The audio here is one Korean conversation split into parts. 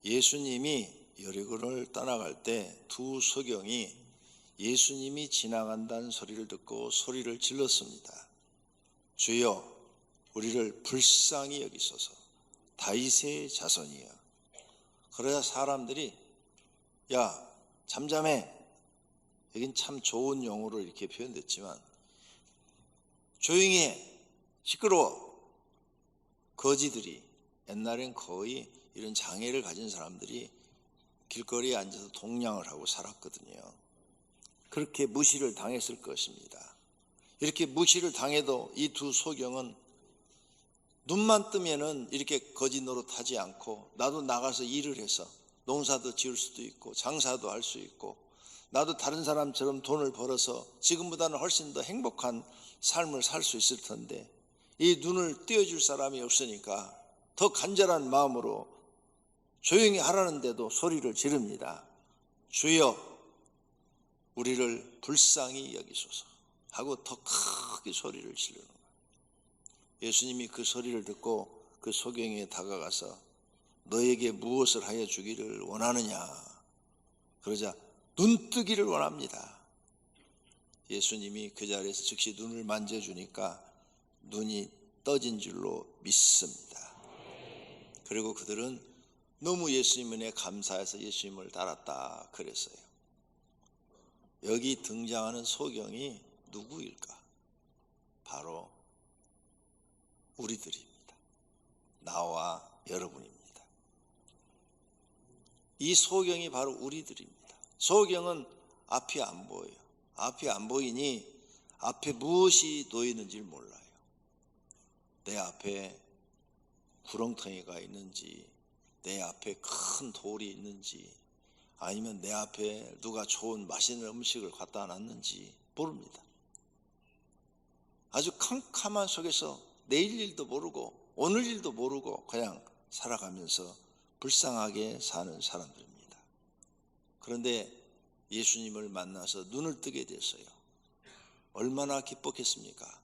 예수님이 여리고를 떠나갈 때 두 소경이 예수님이 지나간다는 소리를 듣고 소리를 질렀습니다. 주여, 우리를 불쌍히 여기소서. 다윗의 자손이여. 그러자 사람들이 야, 잠잠해. 여긴 참 좋은 용어로 이렇게 표현됐지만 조용히 해. 시끄러워. 거지들이, 옛날엔 거의 이런 장애를 가진 사람들이 길거리에 앉아서 동냥을 하고 살았거든요. 그렇게 무시를 당했을 것입니다. 이렇게 무시를 당해도 이 두 소경은 눈만 뜨면은 이렇게 거지 노릇하지 않고 나도 나가서 일을 해서 농사도 지을 수도 있고 장사도 할 수 있고 나도 다른 사람처럼 돈을 벌어서 지금보다는 훨씬 더 행복한 삶을 살 수 있을 텐데 이 눈을 띄워줄 사람이 없으니까 더 간절한 마음으로 조용히 하라는데도 소리를 지릅니다. 주여, 우리를 불쌍히 여기소서 하고 더 크게 소리를 지르는 거예요. 예수님이 그 소리를 듣고 그 소경에게 다가가서 너에게 무엇을 하여 주기를 원하느냐 그러자 눈뜨기를 원합니다. 예수님이 그 자리에서 즉시 눈을 만져주니까 눈이 떠진 줄로 믿습니다. 그리고 그들은 너무 예수님 은혜에 감사해서 예수님을 따랐다 그랬어요. 여기 등장하는 소경이 누구일까? 바로 우리들입니다. 나와 여러분입니다. 이 소경이 바로 우리들입니다. 소경은 앞이 안 보여요. 앞이 안 보이니 앞에 무엇이 놓이는지 몰라요. 내 앞에 구렁텅이가 있는지, 내 앞에 큰 돌이 있는지, 아니면 내 앞에 누가 좋은 맛있는 음식을 갖다 놨는지 모릅니다. 아주 캄캄한 속에서 내일 일도 모르고 오늘 일도 모르고 그냥 살아가면서 불쌍하게 사는 사람들입니다. 그런데 예수님을 만나서 눈을 뜨게 됐어요. 얼마나 기뻤겠습니까?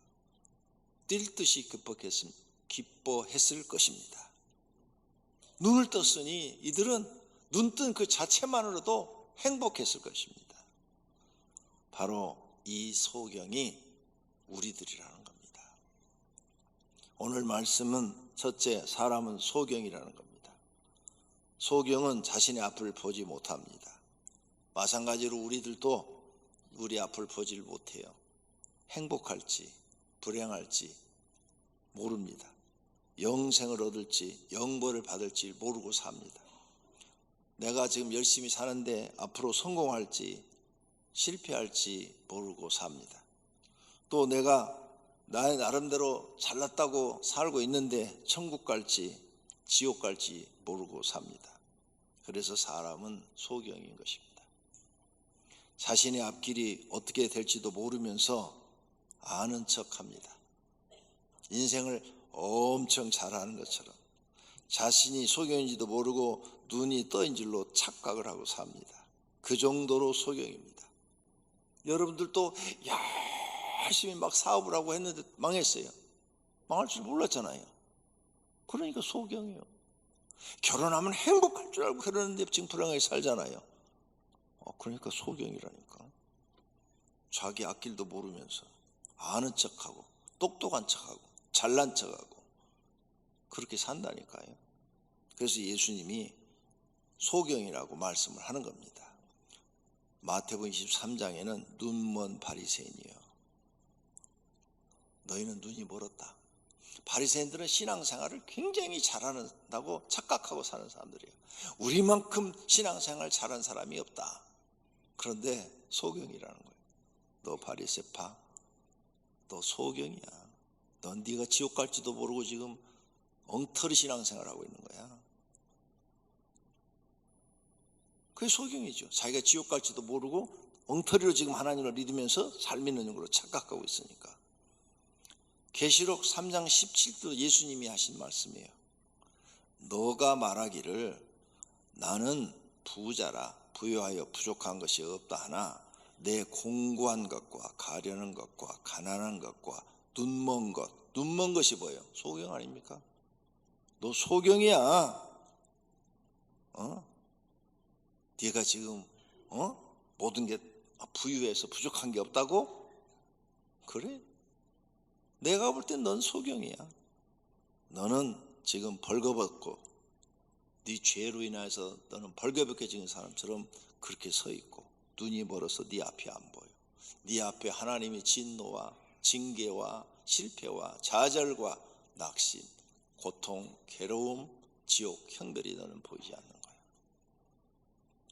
뛸 듯이 기뻐했을 것입니다. 눈을 떴으니 이들은 눈 뜬 그 자체만으로도 행복했을 것입니다. 바로 이 소경이 우리들이라는 겁니다. 오늘 말씀은 첫째, 사람은 소경이라는 겁니다. 소경은 자신의 앞을 보지 못합니다. 마찬가지로 우리들도 우리 앞을 보질 못해요. 행복할지 불행할지 모릅니다. 영생을 얻을지 영벌을 받을지 모르고 삽니다. 내가 지금 열심히 사는데 앞으로 성공할지 실패할지 모르고 삽니다. 또 내가 나의 나름대로 잘났다고 살고 있는데 천국 갈지 지옥 갈지 모르고 삽니다. 그래서 사람은 소경인 것입니다. 자신의 앞길이 어떻게 될지도 모르면서 아는 척합니다. 인생을 엄청 잘하는 것처럼 자신이 소경인지도 모르고 눈이 떠인 줄로 착각을 하고 삽니다. 그 정도로 소경입니다. 여러분들도 열심히 막 사업을 하고 했는데 망했어요. 망할 줄 몰랐잖아요. 그러니까 소경이에요. 결혼하면 행복할 줄 알고 그러는데 지금 불행하게 살잖아요. 그러니까 소경이라니까. 자기 앞길도 모르면서 아는 척하고 똑똑한 척하고 잘난 척하고 그렇게 산다니까요. 그래서 예수님이 소경이라고 말씀을 하는 겁니다. 마태복음 23장에는 눈먼 바리새인이요, 너희는 눈이 멀었다. 바리새인들은 신앙생활을 굉장히 잘한다고 착각하고 사는 사람들이에요. 우리만큼 신앙생활 잘한 사람이 없다. 그런데 소경이라는 거예요. 너 바리새파, 너 소경이야. 넌 네가 지옥 갈지도 모르고 지금 엉터리 신앙생활하고 있는 거야. 그게 소경이죠. 자기가 지옥 갈지도 모르고 엉터리로 지금 하나님을 믿으면서 잘 믿는 걸로 착각하고 있으니까. 계시록 3장 17도 예수님이 하신 말씀이에요. 너가 말하기를 나는 부자라 부유하여 부족한 것이 없다 하나 내 공고한 것과 가려는 것과 가난한 것과 눈먼 것, 눈먼 것이 뭐예요? 소경 아닙니까? 너 소경이야. 네가 지금 모든 게 부유해서 부족한 게 없다고? 그래? 내가 볼 땐 넌 소경이야. 너는 지금 벌거벗고 네 죄로 인해서 너는 벌거벗겨진 사람처럼 그렇게 서 있고 눈이 멀어서 네 앞이 안 보여. 네 앞에 하나님의 진노와 징계와 실패와 좌절과 낙심, 고통, 괴로움, 지옥, 형벌이 너는 보이지 않는 거야.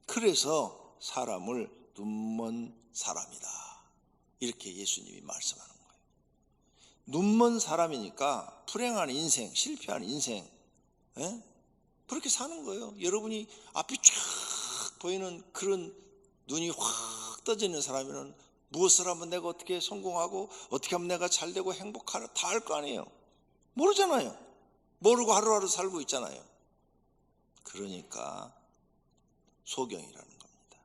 그래서 사람을 눈먼 사람이다, 이렇게 예수님이 말씀하는 거예요. 눈먼 사람이니까 불행한 인생, 실패한 인생, 그렇게 사는 거예요. 여러분이 앞이 쫙 보이는 그런 눈이 확 떠지는 사람이면 무엇을 하면 내가 어떻게 성공하고 어떻게 하면 내가 잘되고 행복하나 다 알 거 아니에요. 모르잖아요. 모르고 하루하루 살고 있잖아요. 그러니까 소경이라는 겁니다.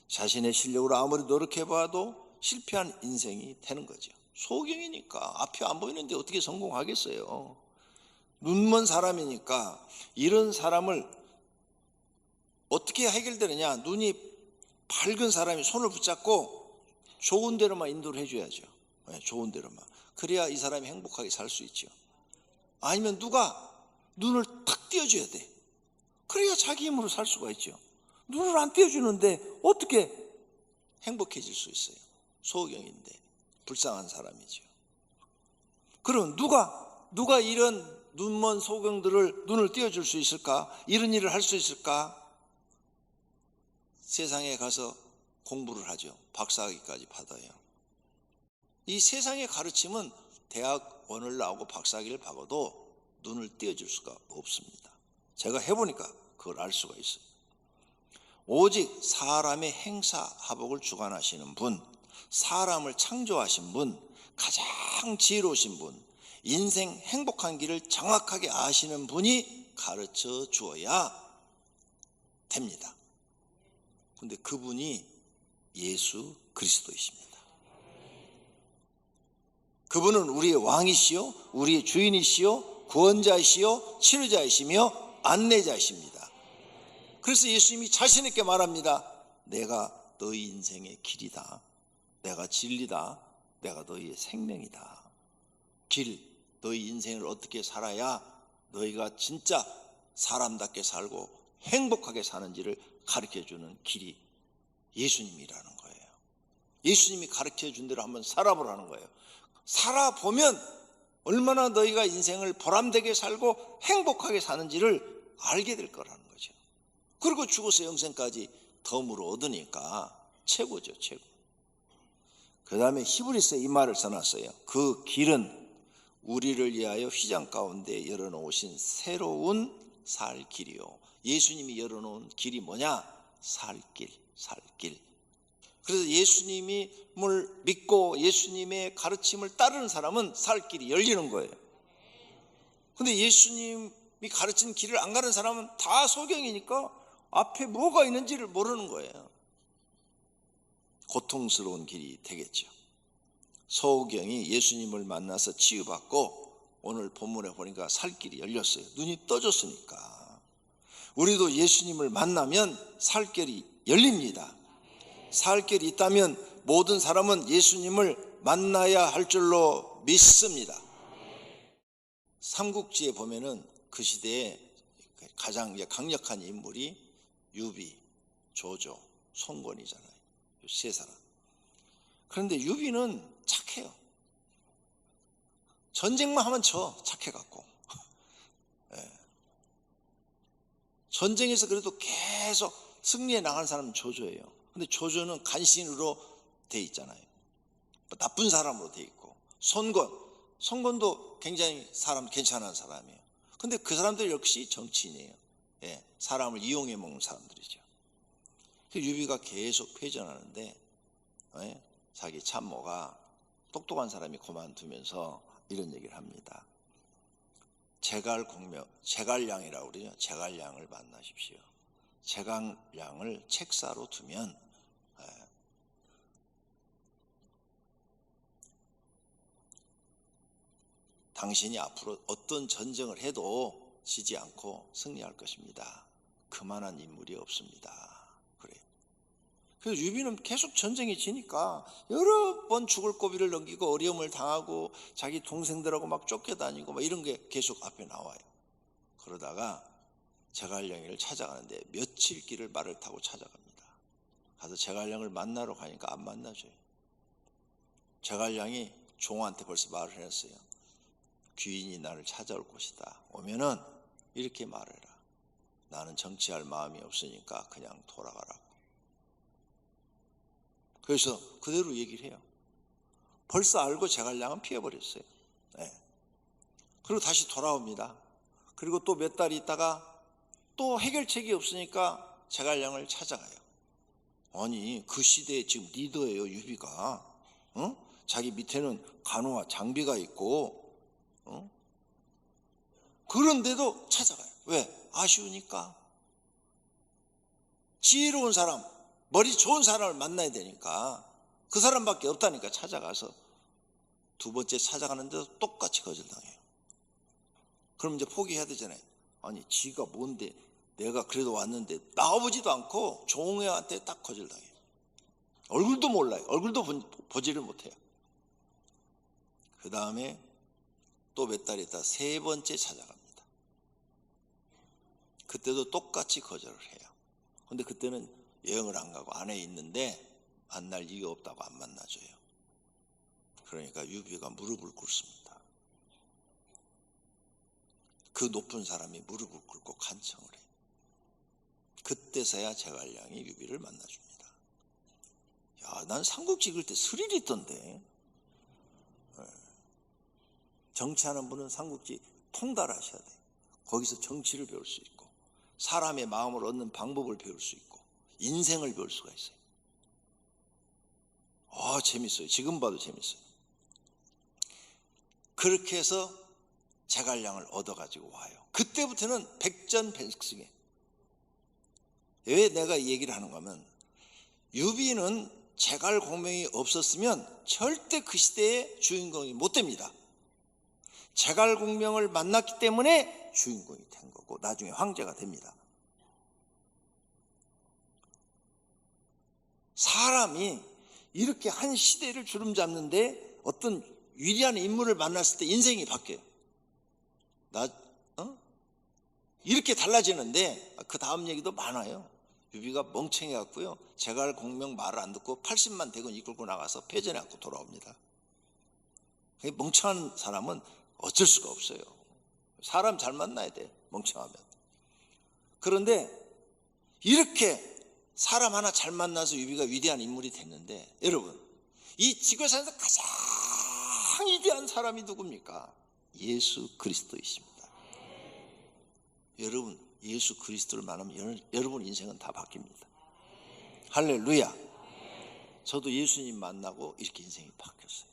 자신의 실력으로 아무리 노력해봐도 실패한 인생이 되는 거죠. 소경이니까 앞이 안 보이는데 어떻게 성공하겠어요. 눈먼 사람이니까 이런 사람을 어떻게 해결되느냐. 눈이 밝은 사람이 손을 붙잡고 좋은 데로만 인도를 해줘야죠. 좋은 데로만. 그래야 이 사람이 행복하게 살 수 있죠. 아니면 누가 눈을 탁 띄워줘야 돼. 그래야 자기 힘으로 살 수가 있죠. 눈을 안 띄워주는데 어떻게 행복해질 수 있어요. 소경인데 불쌍한 사람이죠. 그럼 누가 이런 눈먼 소경들을 눈을 띄워줄 수 있을까? 이런 일을 할 수 있을까? 세상에 가서 공부를 하죠. 박사학위까지 받아요. 이 세상의 가르침은 대학원을 나오고 박사학위를 받아도 눈을 띄워줄 수가 없습니다. 제가 해보니까 그걸 알 수가 있어요. 오직 사람의 행사하복을 주관하시는 분, 사람을 창조하신 분, 가장 지혜로우신 분, 인생 행복한 길을 정확하게 아시는 분이 가르쳐 주어야 됩니다. 그런데 그분이 예수 그리스도이십니다. 그분은 우리의 왕이시요, 우리의 주인이시요, 구원자이시요, 치료자이시며 안내자이십니다. 그래서 예수님이 자신 있게 말합니다. 내가 너희 인생의 길이다. 내가 진리다. 내가 너희의 생명이다. 길, 너희 인생을 어떻게 살아야 너희가 진짜 사람답게 살고 행복하게 사는지를 가르쳐주는 길이 예수님이라는 거예요. 예수님이 가르쳐준 대로 한번 살아보라는 거예요. 살아보면 얼마나 너희가 인생을 보람되게 살고 행복하게 사는지를 알게 될 거라는 거죠. 그리고 죽어서 영생까지 덤으로 얻으니까 최고죠, 최고. 그 다음에 히브리서에 이 말을 써놨어요. 그 길은 우리를 위하여 휘장 가운데 열어놓으신 새로운 살 길이요. 예수님이 열어놓은 길이 뭐냐? 살 길, 살 길. 그래서 예수님을 믿고 예수님의 가르침을 따르는 사람은 살 길이 열리는 거예요. 근데 예수님이 가르친 길을 안 가는 사람은 다 소경이니까 앞에 뭐가 있는지를 모르는 거예요. 고통스러운 길이 되겠죠. 소경이 예수님을 만나서 치유받고 오늘 본문에 보니까 살 길이 열렸어요. 눈이 떠졌으니까. 우리도 예수님을 만나면 살 길이 열립니다. 살 길이 있다면 모든 사람은 예수님을 만나야 할 줄로 믿습니다. 삼국지에 보면은 그 시대에 가장 강력한 인물이 유비, 조조, 손권이잖아요. 세 사람. 그런데 유비는 착해요. 전쟁만 하면 착해갖고. 전쟁에서 그래도 계속 승리해 나가는 사람은 조조예요. 근데 조조는 간신으로 돼 있잖아요. 나쁜 사람으로 돼 있고. 손권도 굉장히 괜찮은 사람이에요. 근데 그 사람들 역시 정치인이에요. 사람을 이용해 먹는 사람들이죠. 유비가 계속 패전하는데 자기 참모가 똑똑한 사람이 그만두면서 이런 얘기를 합니다. 제갈량이라고 그러죠. 제갈량을 만나십시오. 제갈량을 책사로 두면 당신이 앞으로 어떤 전쟁을 해도 지지 않고 승리할 것입니다. 그만한 인물이 없습니다. 그래요. 그래서 유비는 계속 전쟁이 지니까 여러 번 죽을 고비를 넘기고 어려움을 당하고 자기 동생들하고 막 쫓겨다니고 막 이런 게 계속 앞에 나와요. 그러다가 제갈량이를 찾아가는데 며칠 길을 말을 타고 찾아갑니다. 가서 제갈량을 만나러 가니까 안 만나줘요. 제갈량이 종한테 벌써 말을 해놨어요. 귀인이 나를 찾아올 것이다. 오면은 이렇게 말해라. 나는 정치할 마음이 없으니까 그냥 돌아가라고. 그래서 그대로 얘기를 해요. 벌써 알고 제갈량은 피해버렸어요. 네. 그리고 다시 돌아옵니다. 그리고 또 몇 달 있다가 또 해결책이 없으니까 제갈량을 찾아가요. 아니 그 시대에 지금 리더예요. 유비가. 자기 밑에는 간호와 장비가 있고 그런데도 찾아가요. 왜? 아쉬우니까. 지혜로운 사람, 머리 좋은 사람을 만나야 되니까 그 사람밖에 없다니까 찾아가서 두 번째 찾아가는데도 똑같이 거절당해요. 그럼 이제 포기해야 되잖아요. 아니 지가 뭔데 내가 그래도 왔는데 나와보지도 않고 종애한테 딱 거절당해요. 얼굴도 몰라요. 얼굴도 보지를 못해요. 그 다음에 또 몇 달 있다 세 번째 찾아갑니다. 그때도 똑같이 거절을 해요. 근데 그때는 여행을 안 가고 안에 있는데 만날 이유 없다고 안 만나줘요. 그러니까 유비가 무릎을 꿇습니다. 그 높은 사람이 무릎을 꿇고 간청을 해요. 그때서야 제갈량이 유비를 만나줍니다. 야, 난 삼국지 읽을 때 스릴 있던데. 정치하는 분은 삼국지 통달하셔야 돼요. 거기서 정치를 배울 수 있고 사람의 마음을 얻는 방법을 배울 수 있고 인생을 배울 수가 있어요. 재밌어요. 지금 봐도 재밌어요. 그렇게 해서 제갈량을 얻어가지고 와요. 그때부터는 백전백승이에요. 왜 내가 이 얘기를 하는가 하면 유비는 제갈공명이 없었으면 절대 그 시대의 주인공이 못 됩니다. 제갈공명을 만났기 때문에 주인공이 된 거고 나중에 황제가 됩니다. 사람이 이렇게 한 시대를 주름잡는데 어떤 위대한 인물을 만났을 때 인생이 바뀌어요. 이렇게 달라지는데 그 다음 얘기도 많아요. 유비가 멍청해갖고요. 제갈공명 말을 안 듣고 80만 대군 이끌고 나가서 패전해갖고 돌아옵니다. 멍청한 사람은 어쩔 수가 없어요. 사람 잘 만나야 돼. 멍청하면. 그런데 이렇게 사람 하나 잘 만나서 유비가 위대한 인물이 됐는데 여러분 이 지구상에서 가장 위대한 사람이 누굽니까? 예수 그리스도이십니다. 여러분 예수 그리스도를 만나면 여러분 인생은 다 바뀝니다. 할렐루야. 저도 예수님 만나고 이렇게 인생이 바뀌었어요.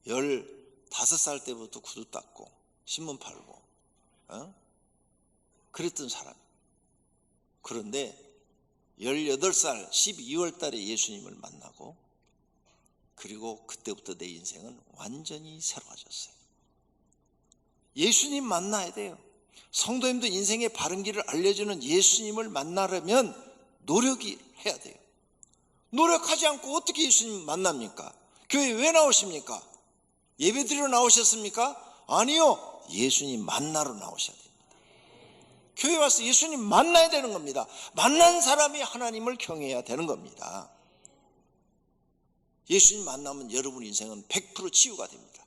15살 때부터 구두 닦고 신문 팔고 그랬던 사람. 그런데 18살 12월 달에 예수님을 만나고 그리고 그때부터 내 인생은 완전히 새로워졌어요. 예수님 만나야 돼요. 성도님도 인생의 바른 길을 알려주는 예수님을 만나려면 노력이 해야 돼요. 노력하지 않고 어떻게 예수님 만납니까? 교회 왜 나오십니까? 예배드리러 나오셨습니까? 아니요. 예수님 만나러 나오셔야 됩니다. 교회 와서 예수님 만나야 되는 겁니다. 만난 사람이 하나님을 경외해야 되는 겁니다. 예수님 만나면 여러분 인생은 100% 치유가 됩니다.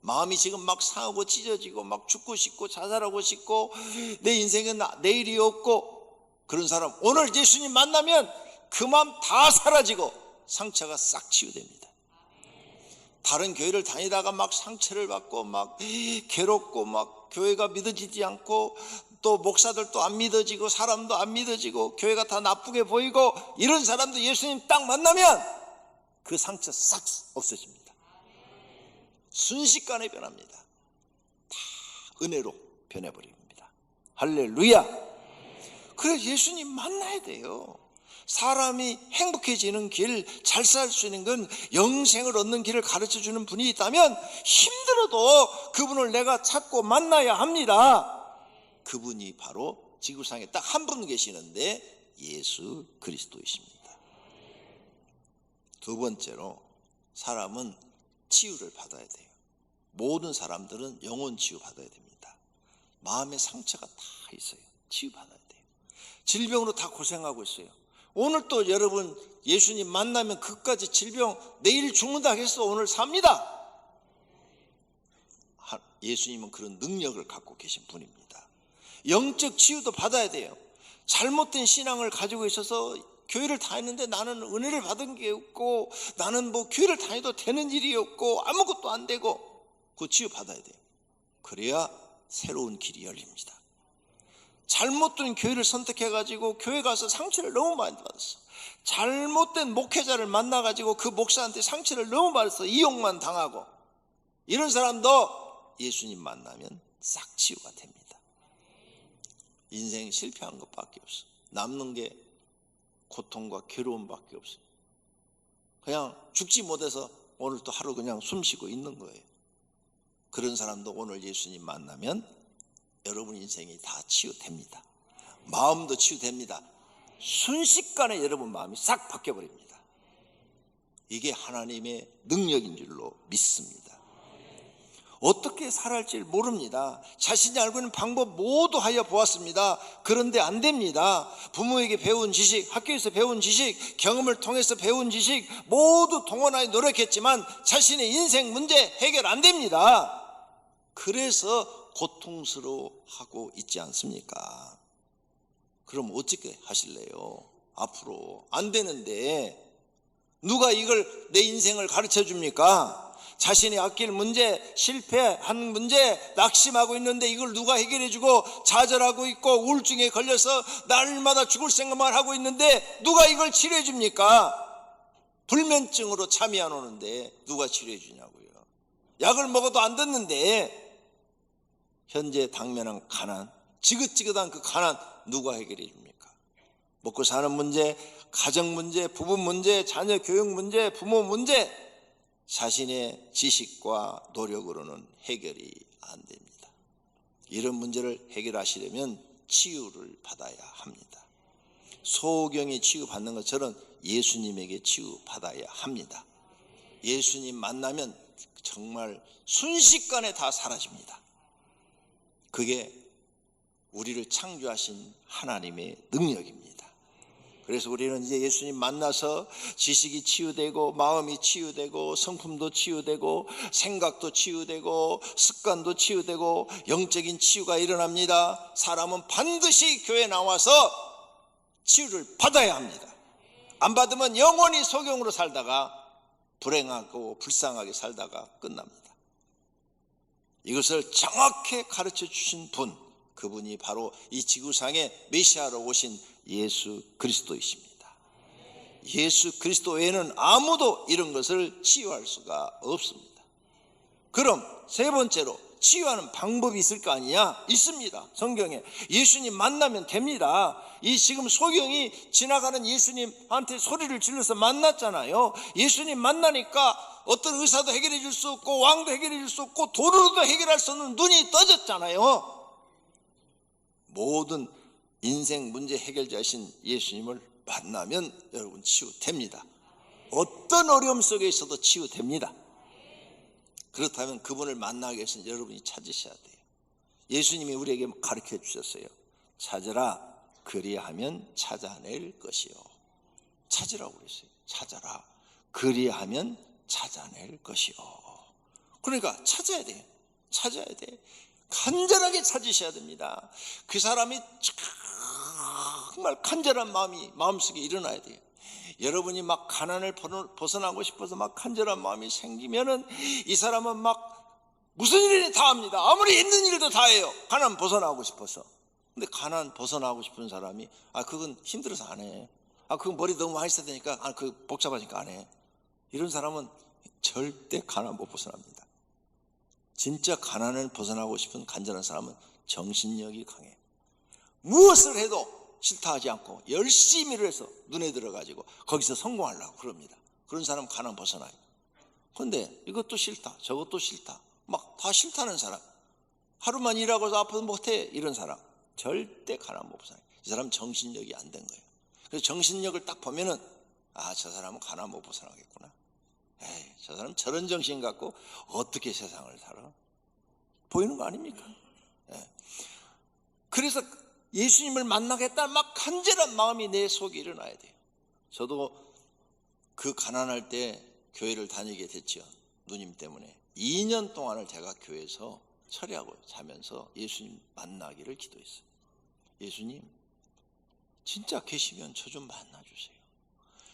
마음이 지금 막 상하고 찢어지고 막 죽고 싶고 자살하고 싶고 내 인생은 내일이 없고 그런 사람 오늘 예수님 만나면 그 마음 다 사라지고 상처가 싹 치유됩니다. 다른 교회를 다니다가 막 상처를 받고 막 괴롭고 막 교회가 믿어지지 않고 또 목사들도 안 믿어지고 사람도 안 믿어지고 교회가 다 나쁘게 보이고 이런 사람도 예수님 딱 만나면 그 상처 싹 없어집니다. 순식간에 변합니다. 다 은혜로 변해버립니다. 할렐루야. 그래서 예수님 만나야 돼요. 사람이 행복해지는 길, 잘 살 수 있는 건 영생을 얻는 길을 가르쳐주는 분이 있다면 힘들어도 그분을 내가 찾고 만나야 합니다. 그분이 바로 지구상에 딱 한 분 계시는데 예수 그리스도이십니다. 두 번째로 사람은 치유를 받아야 돼요. 모든 사람들은 영혼 치유 받아야 됩니다. 마음의 상처가 다 있어요. 치유 받아야 돼요. 질병으로 다 고생하고 있어요. 오늘 또 여러분 예수님 만나면 그까지 질병 내일 죽는다 해서 오늘 삽니다. 예수님은 그런 능력을 갖고 계신 분입니다. 영적 치유도 받아야 돼요. 잘못된 신앙을 가지고 있어서 교회를 다니는데 나는 은혜를 받은 게 없고 나는 뭐 교회를 다녀도 되는 일이 없고 아무것도 안 되고 그 치유 받아야 돼요. 그래야 새로운 길이 열립니다. 잘못된 교회를 선택해가지고 교회 가서 상처를 너무 많이 받았어. 잘못된 목회자를 만나가지고 그 목사한테 상처를 너무 받았어. 이용만 당하고. 이런 사람도 예수님 만나면 싹 치유가 됩니다. 인생 실패한 것밖에 없어. 남는 게 고통과 괴로움밖에 없어요. 그냥 죽지 못해서 오늘 또 하루 그냥 숨 쉬고 있는 거예요. 그런 사람도 오늘 예수님 만나면 여러분 인생이 다 치유됩니다. 마음도 치유됩니다. 순식간에 여러분 마음이 싹 바뀌어버립니다. 이게 하나님의 능력인 줄로 믿습니다. 어떻게 살아할지 모릅니다. 자신이 알고 있는 방법 모두 하여 보았습니다. 그런데 안 됩니다. 부모에게 배운 지식, 학교에서 배운 지식, 경험을 통해서 배운 지식 모두 동원하여 노력했지만 자신의 인생 문제 해결 안 됩니다. 그래서 고통스러워하고 있지 않습니까? 그럼 어떻게 하실래요? 앞으로 안 되는데 누가 이걸 내 인생을 가르쳐 줍니까? 자신이 아낄 문제, 실패한 문제, 낙심하고 있는데 이걸 누가 해결해 주고 좌절하고 있고 우울증에 걸려서 날마다 죽을 생각만 하고 있는데 누가 이걸 치료해 줍니까? 불면증으로 잠이 안 오는데 누가 치료해 주냐고요. 약을 먹어도 안 듣는데 현재 당면한 가난, 지긋지긋한 그 가난 누가 해결해 줍니까? 먹고 사는 문제, 가정 문제, 부부 문제, 자녀 교육 문제, 부모 문제, 자신의 지식과 노력으로는 해결이 안 됩니다. 이런 문제를 해결하시려면 치유를 받아야 합니다. 소경이 치유받는 것처럼 예수님에게 치유받아야 합니다. 예수님 만나면 정말 순식간에 다 사라집니다. 그게 우리를 창조하신 하나님의 능력입니다. 그래서 우리는 이제 예수님 만나서 지식이 치유되고 마음이 치유되고 성품도 치유되고 생각도 치유되고 습관도 치유되고 영적인 치유가 일어납니다. 사람은 반드시 교회에 나와서 치유를 받아야 합니다. 안 받으면 영원히 소경으로 살다가 불행하고 불쌍하게 살다가 끝납니다. 이것을 정확히 가르쳐 주신 분, 그분이 바로 이 지구상에 메시아로 오신 예수 그리스도이십니다. 예수 그리스도 외에는 아무도 이런 것을 치유할 수가 없습니다. 그럼 세 번째로 치유하는 방법이 있을 거 아니냐? 있습니다. 성경에 예수님 만나면 됩니다. 이 지금 소경이 지나가는 예수님한테 소리를 질러서 만났잖아요. 예수님 만나니까 어떤 의사도 해결해 줄 수 없고 왕도 해결해 줄 수 없고 돈으로도 해결할 수 없는 눈이 떠졌잖아요. 모든 인생 문제 해결자이신 예수님을 만나면 여러분 치유됩니다. 어떤 어려움 속에 있어도 치유됩니다. 그렇다면 그분을 만나기 위해서는 여러분이 찾으셔야 돼요. 예수님이 우리에게 가르쳐 주셨어요. 찾으라, 그리하면 찾아낼 것이요. 찾으라고 그랬어요. 찾아라, 그리하면 찾아낼 것이요. 그러니까 찾아야 돼요. 찾아야 돼. 간절하게 찾으셔야 됩니다. 그 사람이 정말 간절한 마음이 마음속에 일어나야 돼요. 여러분이 막 가난을 벗어나고 싶어서 막 간절한 마음이 생기면은 이 사람은 막 무슨 일이든 다 합니다. 아무리 있는 일도 다 해요. 가난 벗어나고 싶어서. 근데 가난 벗어나고 싶은 사람이 그건 힘들어서 안 해. 그건 머리 너무 많이 써야 되니까 그 복잡하니까 안 해. 이런 사람은 절대 가난 못 벗어납니다. 진짜 가난을 벗어나고 싶은 간절한 사람은 정신력이 강해. 무엇을 해도 싫다 하지 않고 열심히 해서 눈에 들어가지고 거기서 성공하려고 그럽니다. 그런 사람 가난 벗어나요. 그런데 이것도 싫다, 저것도 싫다, 막 다 싫다는 사람, 하루만 일하고서 앞으로 못해, 이런 사람, 절대 가난 못 벗어나요. 이 사람은 정신력이 안 된 거예요. 그래서 정신력을 딱 보면은 저 사람은 가난 못 벗어나겠구나. 저 사람 저런 정신 갖고 어떻게 세상을 살아? 보이는 거 아닙니까? 그래서 예수님을 만나겠다 막 간절한 마음이 내 속에 일어나야 돼요. 저도 그 가난할 때 교회를 다니게 됐죠. 누님 때문에 2년 동안을 제가 교회에서 철회하고 자면서 예수님 만나기를 기도했어요. 예수님 진짜 계시면 저 좀 만나주세요.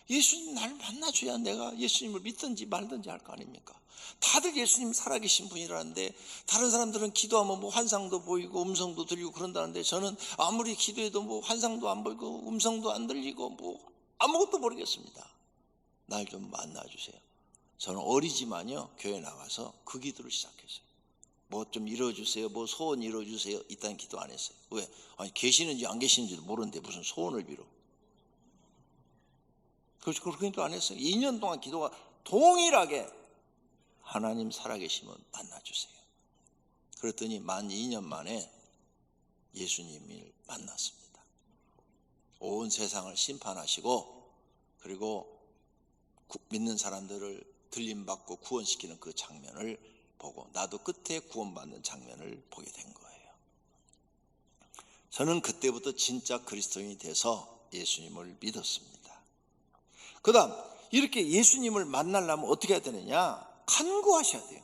예수님 날 만나줘야 내가 예수님을 믿든지 말든지 할 거 아닙니까? 다들 예수님 살아계신 분이라는데 다른 사람들은 기도하면 뭐 환상도 보이고 음성도 들리고 그런다는데 저는 아무리 기도해도 뭐 환상도 안 보이고 음성도 안 들리고 뭐 아무것도 모르겠습니다. 날 좀 만나주세요. 저는 어리지만요 교회 나가서 그 기도를 시작했어요. 뭐 좀 이뤄주세요, 뭐 소원 이뤄주세요, 이딴 기도 안 했어요. 왜? 아니 계시는지 안 계시는지도 모르는데 무슨 소원을 빌어. 그래서 그렇게 또 안 했어요. 2년 동안 기도가 동일하게 하나님 살아계시면 만나주세요. 그랬더니 만 2년 만에 예수님을 만났습니다. 온 세상을 심판하시고 그리고 믿는 사람들을 들림받고 구원시키는 그 장면을 보고 나도 끝에 구원받는 장면을 보게 된 거예요. 저는 그때부터 진짜 그리스도인이 돼서 예수님을 믿었습니다. 그 다음 이렇게 예수님을 만나려면 어떻게 해야 되느냐? 간구하셔야 돼요.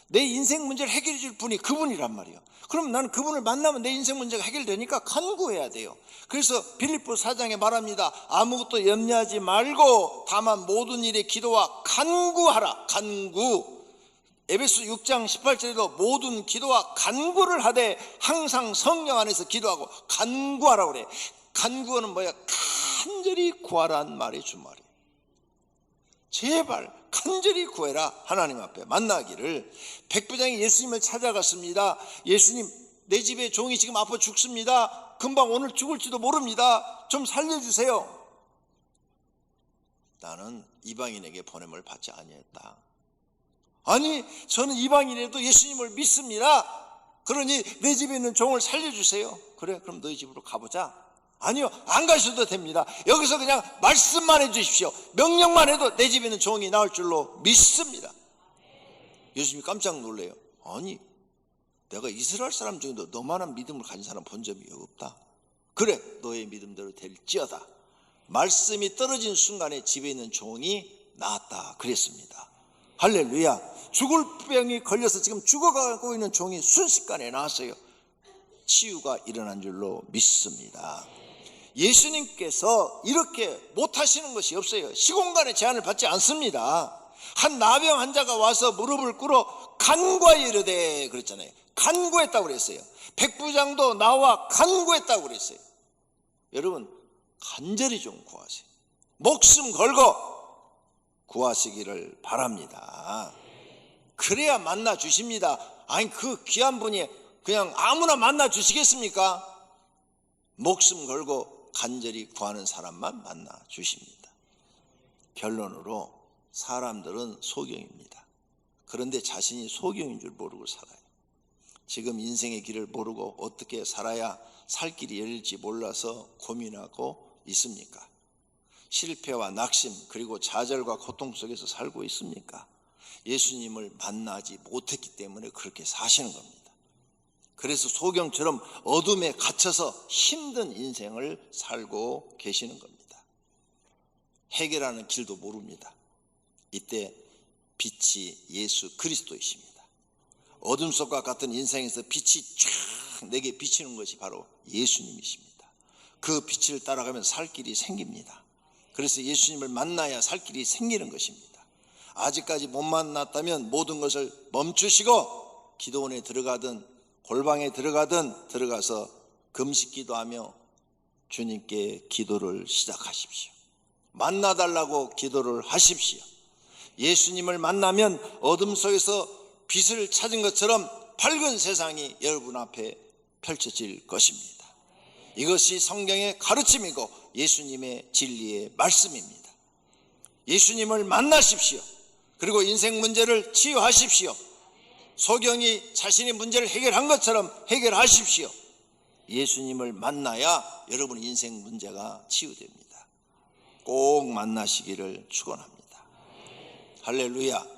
내 인생 문제를 해결해 줄 분이 그분이란 말이에요. 그럼 나는 그분을 만나면 내 인생 문제가 해결되니까 간구해야 돼요. 그래서 빌립보 4장에 말합니다. 아무것도 염려하지 말고 다만 모든 일에 기도와 간구하라. 간구. 에베소 6장 18절에도 모든 기도와 간구를 하되 항상 성령 안에서 기도하고 간구하라고 그래. 간구는 뭐야? 간절히 구하라는 말이 주말이에요. 제발 간절히 구해라. 하나님 앞에 만나기를. 백부장이 예수님을 찾아갔습니다. 예수님 내 집에 종이 지금 아파 죽습니다. 금방 오늘 죽을지도 모릅니다. 좀 살려주세요. 나는 이방인에게 보냄을 받지 아니했다. 아니 저는 이방인에도 예수님을 믿습니다. 그러니 내 집에 있는 종을 살려주세요. 그래 그럼 너희 집으로 가보자. 아니요 안 가셔도 됩니다. 여기서 그냥 말씀만 해주십시오. 명령만 해도 내 집에 있는 종이 나올 줄로 믿습니다. 예수님이 깜짝 놀래요. 아니 내가 이스라엘 사람 중에도 너만한 믿음을 가진 사람 본 적이 없다. 그래 너의 믿음대로 될지어다. 말씀이 떨어진 순간에 집에 있는 종이 나았다 그랬습니다. 할렐루야. 죽을 병이 걸려서 지금 죽어가고 있는 종이 순식간에 나왔어요. 치유가 일어난 줄로 믿습니다. 예수님께서 이렇게 못하시는 것이 없어요. 시공간의 제한을 받지 않습니다. 한 나병 환자가 와서 무릎을 꿇어 간구하여 이르되 그랬잖아요. 간구했다고 그랬어요. 백부장도 나와 간구했다고 그랬어요. 여러분 간절히 좀 구하세요. 목숨 걸고 구하시기를 바랍니다. 그래야 만나 주십니다. 아니 그 귀한 분이 그냥 아무나 만나 주시겠습니까? 목숨 걸고 간절히 구하는 사람만 만나 주십니다. 결론으로 사람들은 소경입니다. 그런데 자신이 소경인 줄 모르고 살아요. 지금 인생의 길을 모르고 어떻게 살아야 살 길이 열릴지 몰라서 고민하고 있습니까? 실패와 낙심 그리고 좌절과 고통 속에서 살고 있습니까? 예수님을 만나지 못했기 때문에 그렇게 사시는 겁니다. 그래서 소경처럼 어둠에 갇혀서 힘든 인생을 살고 계시는 겁니다. 해결하는 길도 모릅니다. 이때 빛이 예수 그리스도이십니다. 어둠 속과 같은 인생에서 빛이 쫙 내게 비치는 것이 바로 예수님이십니다. 그 빛을 따라가면 살 길이 생깁니다. 그래서 예수님을 만나야 살 길이 생기는 것입니다. 아직까지 못 만났다면 모든 것을 멈추시고 기도원에 들어가든 골방에 들어가든 들어가서 금식 기도하며 주님께 기도를 시작하십시오. 만나달라고 기도를 하십시오. 예수님을 만나면 어둠 속에서 빛을 찾은 것처럼 밝은 세상이 여러분 앞에 펼쳐질 것입니다. 이것이 성경의 가르침이고 예수님의 진리의 말씀입니다. 예수님을 만나십시오. 그리고 인생 문제를 치유하십시오. 소경이 자신의 문제를 해결한 것처럼 해결하십시오. 예수님을 만나야 여러분 인생 문제가 치유됩니다. 꼭 만나시기를 축원합니다. 할렐루야.